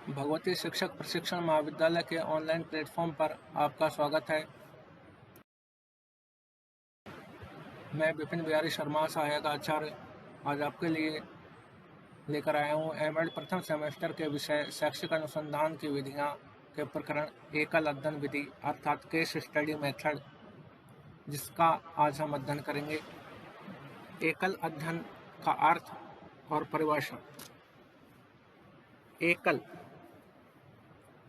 भगवती शिक्षक प्रशिक्षण महाविद्यालय के ऑनलाइन प्लेटफॉर्म पर आपका स्वागत है। मैं विपिन बिहारी शर्मा, सहायक आचार्य, आज आपके लिए लेकर आया हूँ एमएड प्रथम सेमेस्टर के विषय शैक्षिक अनुसंधान की विधियाँ के प्रकरण एकल अध्ययन विधि अर्थात केस स्टडी मेथड, जिसका आज हम अध्ययन करेंगे। एकल अध्ययन का अर्थ और परिभाषा। एकल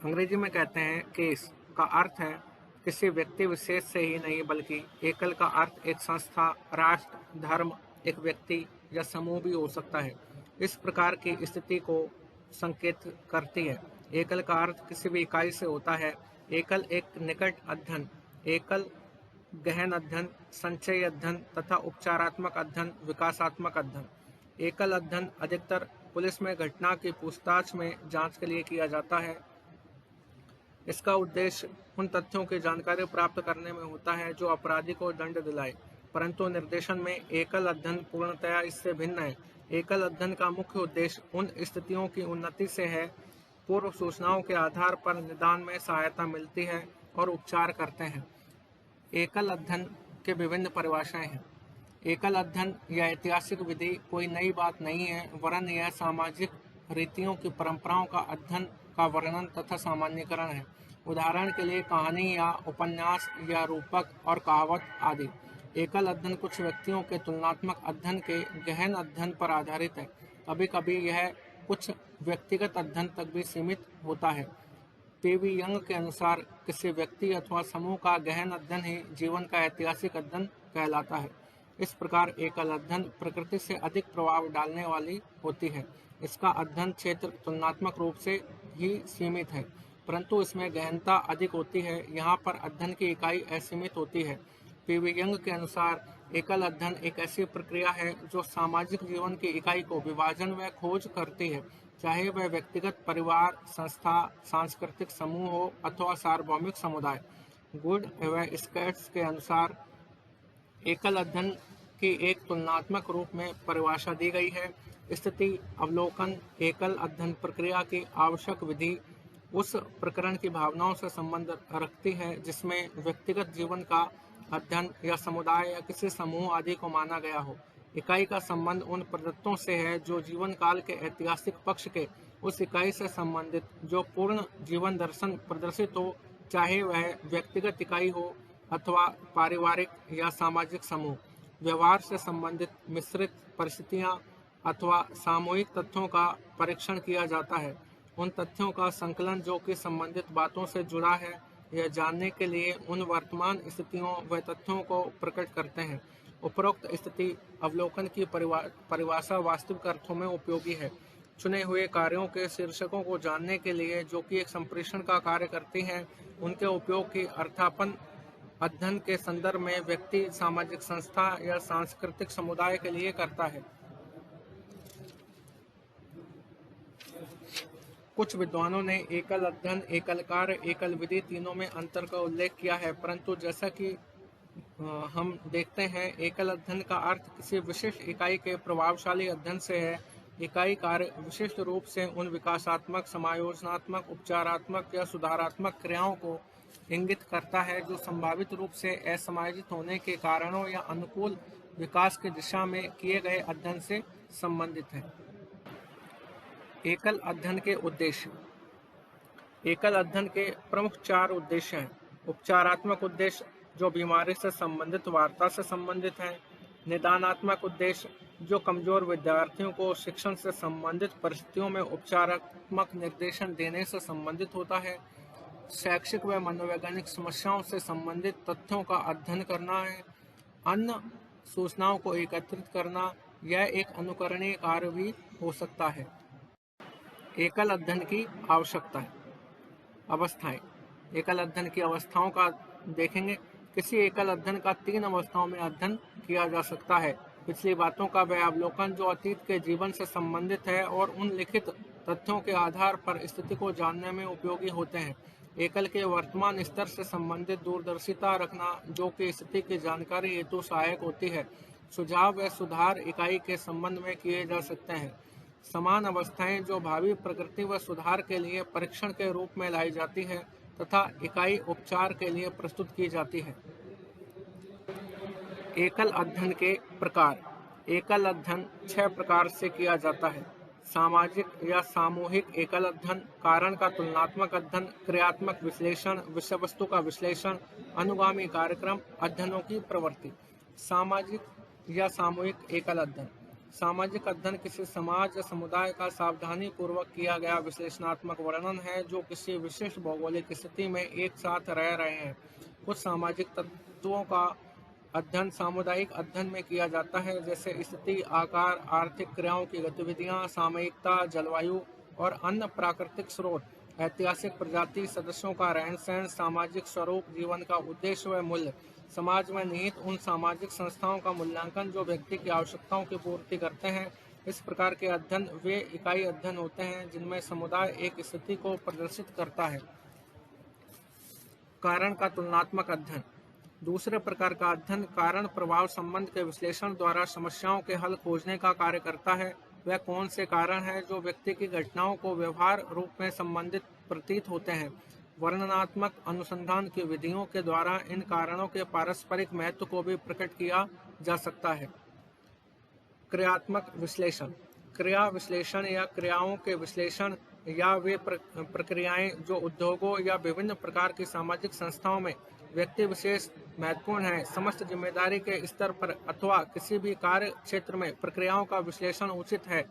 अंग्रेजी में कहते हैं केस का अर्थ है किसी व्यक्ति विशेष से ही नहीं, बल्कि एकल का अर्थ एक संस्था, राष्ट्र, धर्म, एक व्यक्ति या समूह भी हो सकता है। इस प्रकार की स्थिति को संकेत करती है। एकल का अर्थ किसी भी इकाई से होता है। एकल एक निकट अध्ययन, एकल गहन अध्ययन, संचयी अध्ययन तथा उपचारात्मक अध्ययन, विकासात्मक अध्ययन। एकल अध्ययन अधिकतर पुलिस में घटना की पूछताछ में जांच के लिए किया जाता है। इसका उद्देश्य उन तथ्यों की जानकारी प्राप्त करने में होता है जो अपराधी को दंड दिलाए, परंतु निर्देशन में एकल अध्ययन पूर्णतया इससे भिन्न है। एकल अध्ययन का मुख्य उद्देश्य उन स्थितियों की उन्नति से है। पूर्व सूचनाओं के आधार पर निदान में सहायता मिलती है और उपचार करते हैं। एकल अध्ययन के विभिन्न परिभाषाएं हैं। एकल अध्ययन या ऐतिहासिक विधि कोई नई बात नहीं है, वरन यह सामाजिक रीतियों की परंपराओं का अध्ययन का वर्णन तथा सामान्यीकरण है। उदाहरण के लिए कहानी या उपन्यास या रूपक और कहावत आदि। एकल अध्ययन कुछ व्यक्तियों के तुलनात्मक अध्ययन के गहन अध्ययन पर आधारित है। कभी कभी यह कुछ व्यक्तिगत अध्ययन तक भी सीमित होता है। पीवी यंग के अनुसार किसी व्यक्ति अथवा समूह का गहन अध्ययन ही जीवन का ऐतिहासिक अध्ययन कहलाता है। इस प्रकार एकल अध्ययन प्रकृति से अधिक प्रभाव डालने वाली होती है। इसका अध्ययन क्षेत्र तुलनात्मक रूप से ही सीमित है, परंतु इसमें गहनता अधिक होती है। यहाँ पर अध्ययन की इकाई असीमित होती है। पीवी यंग के अनुसार एकल अध्ययन एक ऐसी प्रक्रिया है जो सामाजिक जीवन की इकाई को विभाजन व खोज करती है, चाहे वह व्यक्तिगत, परिवार, संस्था, सांस्कृतिक समूह हो अथवा सार्वभौमिक समुदाय। गुड व स्कैट्स के अनुसार एकल अध्ययन की एक तुलनात्मक रूप में परिभाषा दी गई है। स्थिति अवलोकन एकल अध्ययन प्रक्रिया की आवश्यक विधि उस प्रकरण की भावनाओं से संबंध रखती है जिसमें व्यक्तिगत जीवन का अध्ययन या समुदाय या किसी समूह आदि को माना गया हो। इकाई का संबंध उन प्रदत्तों से है जो जीवन काल के ऐतिहासिक पक्ष के उस इकाई से संबंधित जो पूर्ण जीवन दर्शन प्रदर्शित हो, चाहे वह व्यक्तिगत इकाई हो अथवा पारिवारिक या सामाजिक समूह। व्यवहार से संबंधित मिश्रित परिस्थितियां अथवा सामूहिक तथ्यों का परीक्षण किया जाता है। उन तथ्यों का संकलन जो कि संबंधित बातों से जुड़ा है, यह जानने के लिए उन वर्तमान स्थितियों व तथ्यों को प्रकट करते हैं। उपरोक्त स्थिति अवलोकन की परिभाषा वास्तविक अर्थों में उपयोगी है। चुने हुए कार्यों के शीर्षकों को जानने के लिए जो कि एक संप्रेषण का कार्य करती हैं, उनके उपयोग की अर्थापन अध्ययन के संदर्भ में व्यक्ति, सामाजिक संस्था या सांस्कृतिक समुदाय के लिए करता है। कुछ विद्वानों ने एकल अध्ययन, एकल कार्य, एकल विधि तीनों में अंतर का उल्लेख किया है, परंतु जैसा कि हम देखते हैं, एकल अध्ययन का अर्थ किसी विशिष्ट इकाई के प्रभावशाली अध्ययन से है। इकाई कार्य विशिष्ट रूप से उन विकासात्मक, समायोजनात्मक, उपचारात्मक या सुधारात्मक क्रियाओं को इंगित करता है जो संभावित रूप से असमायोजित होने के कारणों या अनुकूल विकास की दिशा में किए गए अध्ययन से संबंधित है। एकल अध्ययन के उद्देश्य। एकल अध्ययन के प्रमुख 4 उद्देश्य हैं। उपचारात्मक उद्देश्य जो बीमारी से संबंधित वार्ता से संबंधित है। निदानात्मक उद्देश्य जो कमजोर विद्यार्थियों को शिक्षण से संबंधित परिस्थितियों में उपचारात्मक निर्देशन देने से संबंधित होता है। शैक्षिक व मनोवैज्ञानिक समस्याओं से संबंधित तथ्यों का अध्ययन करना है। अन्य सूचनाओं को एकत्रित करना, यह एक अनुकरणीय कार्य भी हो सकता है। एकल अध्ययन की आवश्यकता है। अवस्थाएं। एकल अध्ययन की अवस्थाओं का देखेंगे। किसी एकल अध्ययन का 3 अवस्थाओं में अध्ययन किया जा सकता है। पिछली बातों का वह अवलोकन जो अतीत के जीवन से संबंधित है और उन लिखित तथ्यों के आधार पर स्थिति को जानने में उपयोगी होते हैं। एकल के वर्तमान स्तर से संबंधित दूरदर्शिता रखना जो कि स्थिति की जानकारी हेतु सहायक होती है। सुझाव व सुधार इकाई के संबंध में किए जा सकते हैं। समान अवस्थाएं जो भावी प्रकृति व सुधार के लिए परीक्षण के रूप में लाई जाती है तथा इकाई उपचार के लिए प्रस्तुत की जाती है। एकल अध्ययन के प्रकार। एकल अध्ययन 6 प्रकार से किया जाता है। सामाजिक या सामूहिक एकल अध्ययन, कारण का तुलनात्मक अध्ययन, क्रियात्मक विश्लेषण, विषय वस्तु का विश्लेषण, अनुगामी कार्यक्रम, अध्ययनों की प्रवृत्ति। सामाजिक या सामूहिक एकल अध्ययन। सामाजिक अध्ययन किसी समाज या समुदाय का सावधानी पूर्वक किया गया विश्लेषणात्मक वर्णन है जो किसी विशिष्ट भौगोलिक स्थिति में एक साथ रह रहे हैं। कुछ सामाजिक तत्वों का अध्ययन सामुदायिक अध्ययन में किया जाता है, जैसे स्थिति, आकार, आर्थिक क्रियाओं की गतिविधियां, सामयिकता, जलवायु और अन्य प्राकृतिक स्रोत, ऐतिहासिक प्रजाति, सदस्यों का रहन सहन, सामाजिक स्वरूप, जीवन का उद्देश्य व मूल्य, समाज में निहित उन सामाजिक संस्थाओं का मूल्यांकन जो व्यक्ति की आवश्यकताओं की पूर्ति करते हैं। इस प्रकार के अध्ययन वे इकाई अध्ययन होते हैं जिनमें समुदाय एक स्थिति को प्रदर्शित करता है। कारण का तुलनात्मक अध्ययन। दूसरे प्रकार का अध्ययन कारण प्रभाव संबंध के विश्लेषण द्वारा समस्याओं के हल खोजने का कार्य करता है। वह कौन से कारण हैं जो व्यक्ति की घटनाओं को व्यवहार रूप में संबंधित प्रतीत होते हैं। वर्णनात्मक अनुसंधान की विधियों के द्वारा इन कारणों के पारस्परिक महत्व को भी प्रकट किया जा सकता है। क्रियात्मक विश्लेषण। क्रिया विश्लेषण या क्रियाओं के विश्लेषण या वे प्रक्रियाएं जो उद्योगों या विभिन्न प्रकार की सामाजिक संस्थाओं में व्यक्ति विशेष महत्वपूर्ण है, समस्त जिम्मेदारी के स्तर पर अथवा किसी भी कार्य क्षेत्र में प्रक्रियाओं का विश्लेषण उचित है।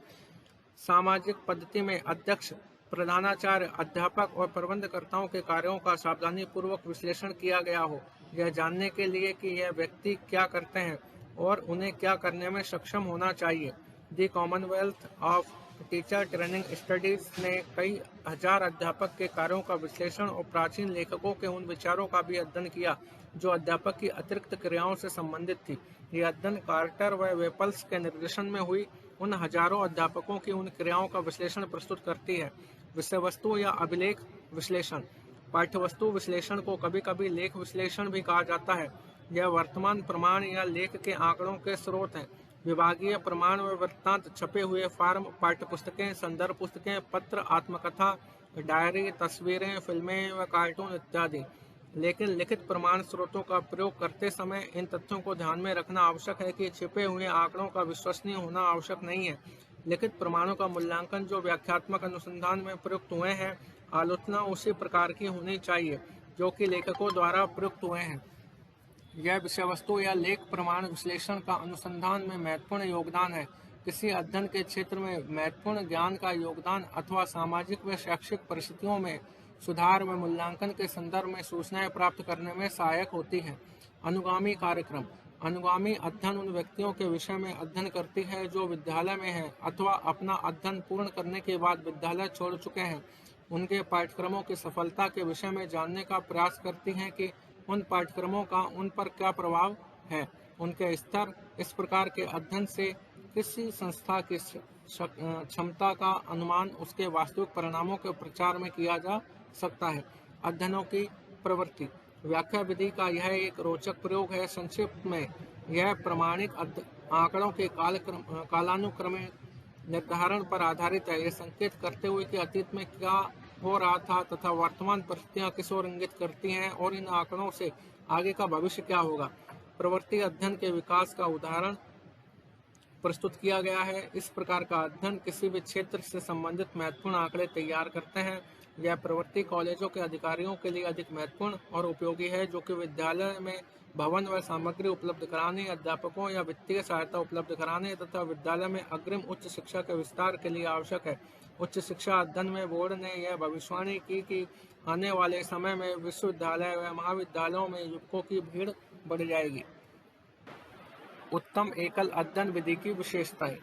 सामाजिक पद्धति में अध्यक्ष, प्रधानाचार्य, अध्यापक और प्रबंधकर्ताओं के कार्यों का सावधानी पूर्वक विश्लेषण किया गया हो, यह जानने के लिए कि यह व्यक्ति क्या करते हैं और उन्हें क्या करने में सक्षम होना चाहिए। The commonwealth of teacher training studies ने कई हजार अध्यापक के कार्यों का विश्लेषण और प्राचीन लेखकों के उन विचारों का भी अध्ययन किया जो अध्यापक की अतिरिक्त क्रियाओं से संबंधित थी। यह अध्ययन कार्टर व वेपल्स के निर्देशन में हुई उन हजारों अध्यापकों की उन क्रियाओं का विश्लेषण प्रस्तुत करती है। विषय वस्तु या अभिलेख विश्लेषण। पाठ्यवस्तु विश्लेषण को कभी कभी लेख विश्लेषण भी कहा जाता है। यह वर्तमान प्रमाण या लेख के आंकड़ों के स्रोत हैं। विभागीय प्रमाण व वृत्तांत, छपे हुए फार्म, पाठ्यपुस्तकें, संदर्भ पुस्तकें, पत्र, आत्मकथा, डायरी, तस्वीरें, फिल्में व कार्टून इत्यादि। लेकिन लिखित प्रमाण स्रोतों का प्रयोग करते समय इन तथ्यों को ध्यान में रखना आवश्यक है कि छिपे हुए आंकड़ों का विश्वसनीय होना आवश्यक नहीं है। लिखित प्रमाणों का मूल्यांकन जो व्याख्यात्मक अनुसंधान में प्रयुक्त हुए हैं, आलोचना उसी प्रकार की होनी चाहिए जो कि लेखकों द्वारा प्रयुक्त हुए हैं। यह विषय वस्तु या लेख प्रमाण विश्लेषण का अनुसंधान में महत्वपूर्ण योगदान है। किसी अध्ययन के क्षेत्र में महत्वपूर्ण ज्ञान का योगदान अथवा सामाजिक व शैक्षिक परिस्थितियों में सुधार व मूल्यांकन के संदर्भ में सूचनाएं प्राप्त करने में सहायक होती है। अनुगामी कार्यक्रम। अनुगामी अध्ययन उन व्यक्तियों के विषय में अध्ययन करती है जो विद्यालय में है अथवा अपना अध्ययन पूर्ण करने के बाद विद्यालय छोड़ चुके हैं। उनके पाठ्यक्रमों की सफलता के विषय में जानने का प्रयास करती हैं कि उन पाठ्यक्रमों का उन पर क्या प्रभाव है, उनके स्तर। इस प्रकार के अध्ययन से किसी संस्था की क्षमता का अनुमान उसके वास्तविक परिणामों के प्रचार में किया जा सकता है। अध्ययनों की प्रवृत्ति। व्याख्या विधि का यह एक रोचक प्रयोग है। संक्षिप्त में यह प्रामाणिक आंकड़ों के कालानुक्रमिक निर्धारण पर आधारित है। यह संकेत करते हुए कि अतीत में क्या हो रहा था तथा वर्तमान परिस्थितियां किस ओर इंगित करती हैं और इन आंकड़ों से आगे का भविष्य क्या होगा। प्रवृत्ति अध्ययन के विकास का उदाहरण प्रस्तुत किया गया है। इस प्रकार का अध्ययन किसी भी क्षेत्र से संबंधित महत्वपूर्ण आंकड़े तैयार करते हैं। यह प्रवृत्ति कॉलेजों के अधिकारियों के लिए अधिक महत्वपूर्ण और उपयोगी है जो कि विद्यालय में भवन व सामग्री उपलब्ध कराने, अध्यापकों या वित्तीय सहायता उपलब्ध कराने तथा विद्यालय में अग्रिम उच्च शिक्षा के विस्तार के लिए आवश्यक है। उच्च शिक्षा अध्ययन में बोर्ड ने यह भविष्यवाणी की कि आने वाले समय में विश्वविद्यालय व महाविद्यालयों में युवकों की भीड़ बढ़ जाएगी। उत्तम एकल अध्ययन विधि की विशेषताएं।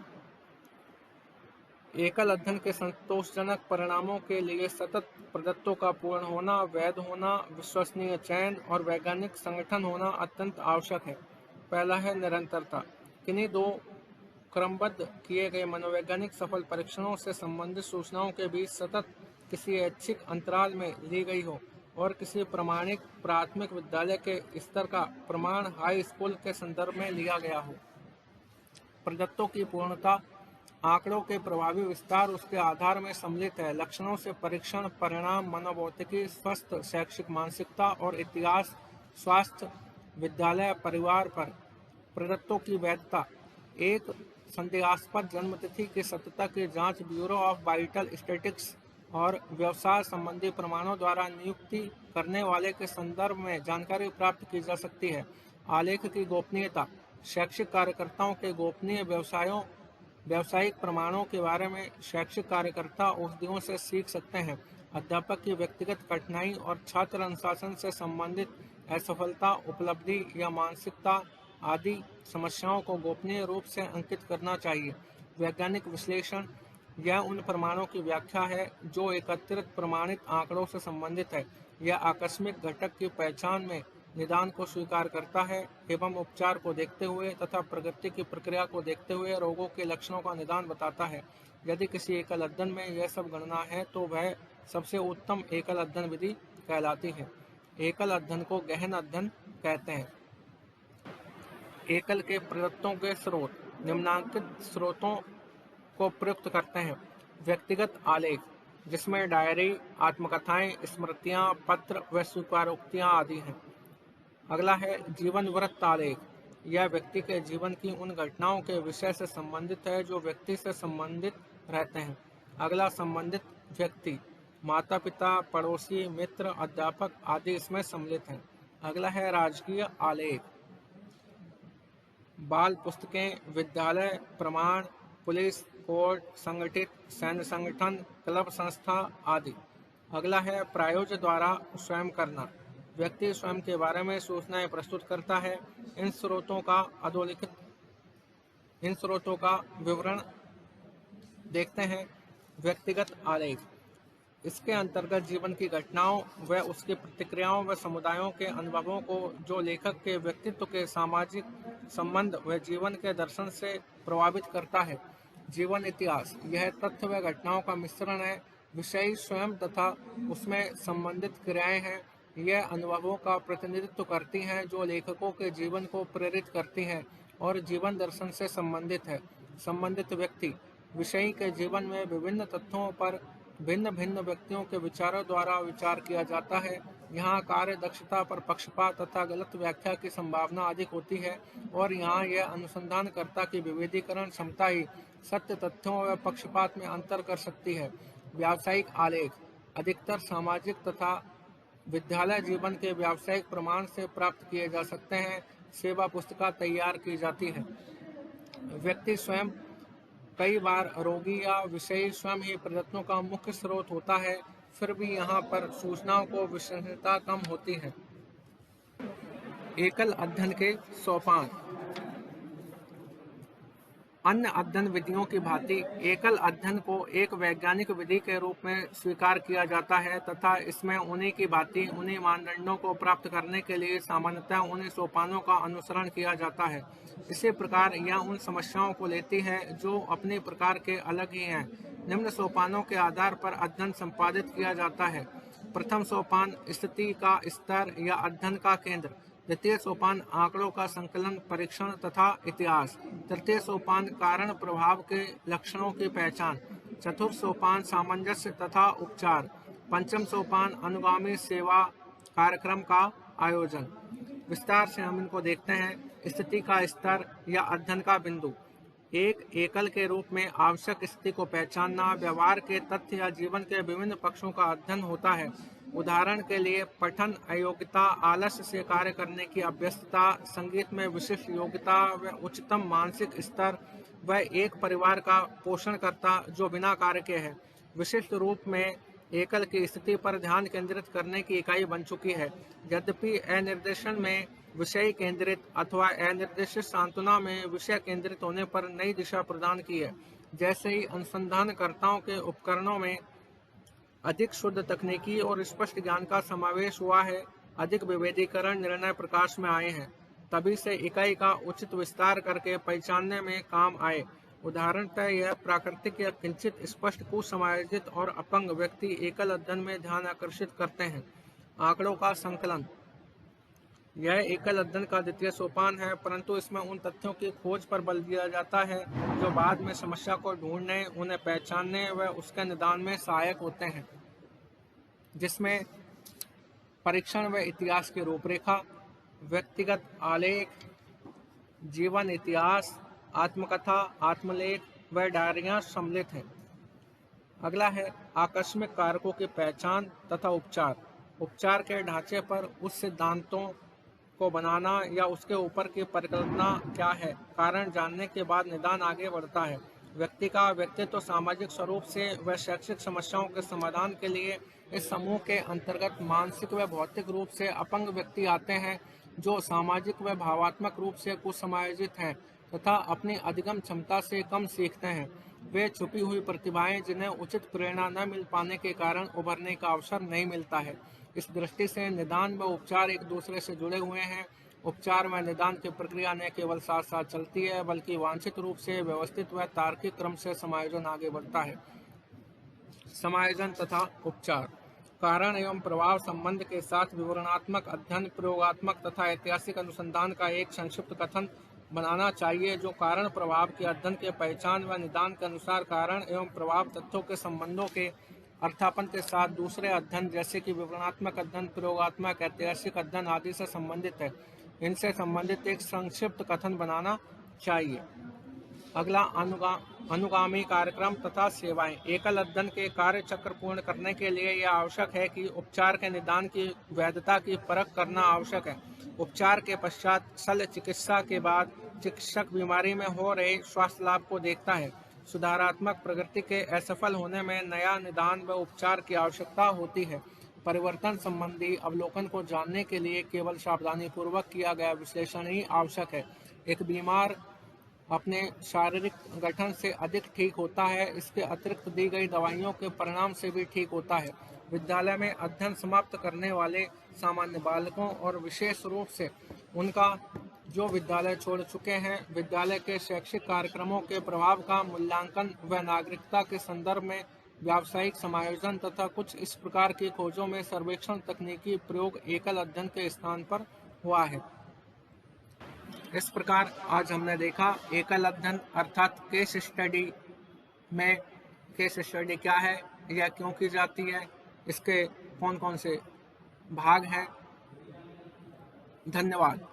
एकल अध्ययन के संतोषजनक परिणामों के लिए सतत प्रदत्तों का पूर्ण होना, वैध होना, विश्वसनीय चयन और वैज्ञानिक संगठन होना अत्यंत आवश्यक है। पहला है निरंतरता। किन्हीं दो क्रमबद्ध किए गए मनोवैज्ञानिक सफल परीक्षणों से संबंधित सूचनाओं के बीच सतत किसी ऐच्छिक अंतराल में ली गई हो और किसी प्रमाणिक प्राथमिक विद्यालय के स्तर का प्रमाण हाई स्कूल के संदर्भ में लिया गया हो। प्रदत्तों की पूर्णता आंकड़ों के प्रभावी विस्तार उसके आधार में सम्मिलित है। लक्षणों से परीक्षण, परिणाम, मनोभौतिकी, स्वस्थ शैक्षिक मानसिकता और इतिहास, स्वास्थ्य, विद्यालय, परिवार पर प्रदत्तों की वैधता। एक संदेहास्पद जन्मतिथि की सत्यता की जांच ब्यूरो ऑफ वाइटल स्टैटिस्टिक्स और व्यवसाय संबंधी प्रमाणों द्वारा नियुक्ति करने वाले के संदर्भ में जानकारी प्राप्त की जा सकती है। आलेख की गोपनीयता। शैक्षिक कार्यकर्ताओं के गोपनीय व्यावसायिक प्रमाणों के बारे में शैक्षिक कार्यकर्ता औषधियों से सीख सकते हैं। अध्यापक की व्यक्तिगत कठिनाई और छात्र अनुशासन से संबंधित असफलता, उपलब्धि या मानसिकता आदि समस्याओं को गोपनीय रूप से अंकित करना चाहिए। वैज्ञानिक विश्लेषण। यह उन प्रमाणों की व्याख्या है जो एकत्रित प्रमाणित आंकड़ों से संबंधित है। यह आकस्मिक घटक की पहचान में निदान को स्वीकार करता है एवं उपचार को देखते हुए तथा प्रगति की प्रक्रिया को देखते हुए रोगों के लक्षणों का निदान बताता है। यदि किसी एकल अध्ययन में यह सब गणना है तो वह सबसे उत्तम एकल अध्ययन विधि कहलाती है। एकल अध्ययन को गहन अध्ययन कहते हैं। एकल के प्रदत्तों के स्रोत निम्नलिखित स्रोतों को प्रयुक्त करते हैं। व्यक्तिगत आलेख, जिसमें डायरी, आत्मकथाएं, स्मृतियां, पत्र व स्वीकारोक्तियां आदि हैं। अगला है जीवन वृत्त आलेख। यह व्यक्ति के जीवन की उन घटनाओं के विषय से संबंधित है जो व्यक्ति से संबंधित रहते हैं। अगला संबंधित व्यक्ति, माता पिता, पड़ोसी, मित्र, अध्यापक आदि इसमें सम्मिलित हैं। अगला है राजकीय आलेख। बाल पुस्तकें, विद्यालय, प्रमाण, पुलिस, कोर्ट, संगठित सैन्य संगठन, क्लब, संस्था आदि। अगला है प्रायोज्य द्वारा स्वयं करना। व्यक्ति स्वयं के बारे में सूचनाएं प्रस्तुत करता है। इन स्रोतों का विवरण देखते हैं। व्यक्तिगत आलेख, इसके अंतर्गत जीवन की घटनाओं व उसकी प्रतिक्रियाओं व समुदायों के अनुभवों को जो लेखक के व्यक्तित्व के सामाजिक संबंध व जीवन के दर्शन से प्रभावित करता है। जीवन इतिहास, यह तथ्य व घटनाओं का मिश्रण है। विषय स्वयं तथा उसमें संबंधित क्रियाएं हैं। यह अनुभवों का प्रतिनिधित्व करती हैं जो लेखकों के जीवन को प्रेरित करती हैं और जीवन दर्शन से संबंधित है। संबंधित व्यक्ति, विषयी के जीवन में विभिन्न तथ्यों पर भिन्न भिन्न व्यक्तियों के विचारों द्वारा विचार किया जाता है। यहाँ कार्य दक्षता पर पक्षपात तथा गलत व्याख्या की संभावना अधिक होती है और यहाँ यह अनुसंधानकर्ता की विभेदीकरण क्षमता ही सत्य तथ्यों व पक्षपात में अंतर कर सकती है। व्यावसायिक आलेख, अधिकतर सामाजिक तथा विद्यालय जीवन के व्यावसायिक प्रमाण से प्राप्त किए जा सकते हैं। सेवा पुस्तिका तैयार की जाती है। व्यक्ति स्वयं, कई बार रोगी या विषयी स्वयं ही प्रयत्नों का मुख्य स्रोत होता है, फिर भी यहाँ पर सूचनाओं को विश्वसनीयता कम होती है। एकल अध्ययन के सोपान। अन्य अध्ययन विधियों की भांति एकल अध्ययन को एक वैज्ञानिक विधि के रूप में स्वीकार किया जाता है तथा इसमें उन्हीं की भांति उन्हीं मानदंडों को प्राप्त करने के लिए सामान्यतः उन्हीं सोपानों का अनुसरण किया जाता है। इसी प्रकार यह उन समस्याओं को लेती है जो अपने प्रकार के अलग ही हैं। निम्न सोपानों के आधार पर अध्ययन संपादित किया जाता है। प्रथम सोपान, स्थिति का स्तर या अध्ययन का केंद्र। द्वितीय सोपान, आंकड़ों का संकलन, परीक्षण तथा इतिहास। तृतीय सोपान, कारण प्रभाव के लक्षणों की पहचान। चतुर्थ सोपान, सामंजस्य तथा उपचार। पंचम सोपान, अनुगामी सेवा कार्यक्रम का आयोजन। विस्तार से हम इनको देखते हैं। स्थिति का स्तर या अध्ययन का बिंदु। एक एकल के रूप में आवश्यक स्थिति को पहचानना, व्यवहार के तथ्य या जीवन के विभिन्न पक्षों का अध्ययन होता है। उदाहरण के लिए पठन अयोग्यता, आलस्य से कार्य करने की अभ्यस्तता, संगीत में विशिष्ट योग्यता व उच्चतम मानसिक स्तर, व एक परिवार का पोषणकर्ता जो बिना कार्य के है। विशिष्ट रूप में एकल की स्थिति पर ध्यान केंद्रित करने की इकाई बन चुकी है। यद्यपि अनिर्देशन में विषय केंद्रित अथवा अनिर्देशित सांत्वना में विषय केंद्रित होने पर नई दिशा प्रदान की है। जैसे ही अनुसंधानकर्ताओं के उपकरणों में अधिक शुद्ध तकनीकी और स्पष्ट ज्ञान का समावेश हुआ है, अधिक विभेदीकरण निर्णय प्रकाश में आए हैं, तभी से इकाई का उचित विस्तार करके पहचानने में काम आए। उदाहरणतः यह प्राकृतिक या किंचित स्पष्ट कुसमायोजित और अपंग व्यक्ति एकल अध्ययन में ध्यान आकर्षित करते हैं। आंकड़ों का संकलन। यह एकल अध्ययन का द्वितीय सोपान है, परंतु इसमें उन तथ्यों की खोज पर बल दिया जाता है जो बाद में समस्या को ढूंढने, उन्हें पहचानने व उसके निदान में सहायक होते हैं, जिसमें परीक्षण व इतिहास की रूपरेखा, व्यक्तिगत आलेख, जीवन इतिहास, आत्मकथा, आत्मलेख व डायरियां सम्मिलित हैं। अगला है आकस्मिक कारकों की पहचान तथा उपचार। उपचार के ढांचे पर उस सिद्धांतों को बनाना या उसके ऊपर की परिकल्पना क्या है, कारण जानने के बाद निदान आगे बढ़ता है। व्यक्ति का व्यक्तित्व सामाजिक स्वरूप से व शैक्षिक समस्याओं के समाधान के लिए इस समूह के अंतर्गत मानसिक व भौतिक रूप से अपंग व्यक्ति आते हैं, जो सामाजिक व भावात्मक रूप से कुसमायोजित हैं तथा अपनी अधिगम क्षमता से कम सीखते हैं। वे छुपी हुई प्रतिभाएं जिन्हें उचित प्रेरणा न मिल पाने के कारण उभरने का अवसर नहीं मिलता है। इस दृष्टि से निदान व उपचार एक दूसरे से जुड़े हुए हैं। उपचार व निदान की प्रक्रिया न केवल साथ साथ चलती है, बल्कि वांछित रूप से व्यवस्थित व तार्किक क्रम से समायोजन आगे बढ़ता है। समायोजन तथा उपचार। कारण एवं प्रभाव संबंध के साथ विवरणात्मक अध्ययन, प्रयोगात्मक तथा ऐतिहासिक अनुसंधान का एक संक्षिप्त कथन बनाना चाहिए, जो कारण प्रभाव के अध्ययन के पहचान व निदान के अनुसार कारण एवं प्रभाव तथ्यों के संबंधों के अर्थापन के साथ दूसरे अध्ययन जैसे कि विवरणात्मक अध्ययन, प्रयोगात्मक, ऐतिहासिक अध्ययन आदि से संबंधित है। इनसे संबंधित एक संक्षिप्त कथन बनाना चाहिए। अगला अनुगामी कार्यक्रम तथा सेवाएं। एकल अध्ययन के कार्य चक्र पूर्ण करने के लिए यह आवश्यक है कि उपचार के निदान की वैधता की परख करना आवश्यक है। उपचार के पश्चात शल्य चिकित्सा के बाद चिकित्सक बीमारी में हो रहे स्वास्थ्य लाभ को देखता है। सुधारात्मक प्रगति के असफल होने में नया निदान व उपचार की आवश्यकता होती है। परिवर्तन संबंधी अवलोकन को जानने के लिए केवल सावधानीपूर्वक किया गया विश्लेषण ही आवश्यक है। एक बीमार अपने शारीरिक गठन से अधिक ठीक होता है, इसके अतिरिक्त दी गई दवाइयों के परिणाम से भी ठीक होता है। विद्यालय में अध्ययन समाप्त करने वाले सामान्य बालकों और विशेष रूप से उनका जो विद्यालय छोड़ चुके हैं, विद्यालय के शैक्षिक कार्यक्रमों के प्रभाव का मूल्यांकन व नागरिकता के संदर्भ में व्यावसायिक समायोजन तथा कुछ इस प्रकार की खोजों में सर्वेक्षण तकनीकी प्रयोग एकल अध्ययन के स्थान पर हुआ है। इस प्रकार आज हमने देखा एकल अध्ययन अर्थात केस स्टडी में केस स्टडी क्या है, यह क्यों की जाती है, इसके कौन कौन से भाग हैं। धन्यवाद।